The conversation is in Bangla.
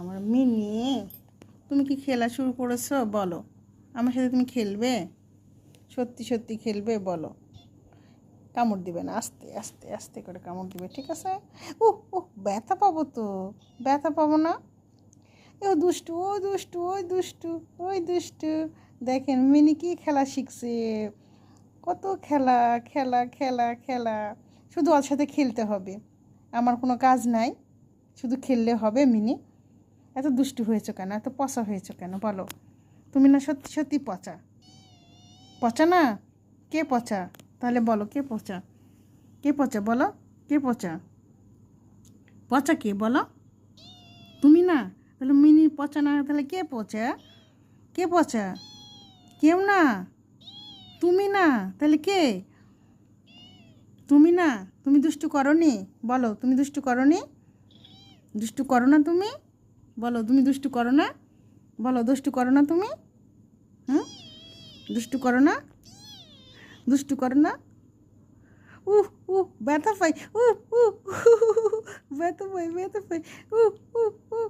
আমার মিনি, তুমি কি খেলা শুরু করেছো? বলো, আমার সাথে তুমি খেলবে? সত্যি সত্যি খেলবে? বলো। কামড় দিবে না, আস্তে আস্তে আস্তে করে কামড় দিবে, ঠিক আছে? ব্যথা পাবো তো, ব্যথা পাবো না? ও দুষ্টু, ও দুষ্টু, ওই দুষ্টু, ওই দুষ্টু। দেখেন মিনি কি খেলা শিখছে। কত খেলা, খেলা খেলা খেলা। শুধু ওর সাথে খেলতে হবে, আমার কোনো কাজ নাই, শুধু খেললে হবে। মিনি, এত দুষ্টু হয়েছো কেন? এত পচা হয়েছো কেন? বলো। তুমি না সত্যি সত্যি পচা, পচা না? কে পচা? তাহলে বলো, কে পচা? কে পচা বলো? কে পচা? পচা কে বলো? তুমি না? তাহলে মিনি পচা না, তাহলে কে পচা? কে পচা? কেউ না? তুমি না? তাহলে কে? তুমি না? তুমি দুষ্টু করনি? বলো, তুমি দুষ্টু করনি? দুষ্টু করো না তুমি? বলো, তুমি দুষ্টু করো না? বলো, দুষ্টু করো না তুমি? হুম, দুষ্টু করো না? দুষ্টু করো না? উহ ব্যথা পাই, ব্যথা পাই, ব্যথা পাই, উহ উহ উহ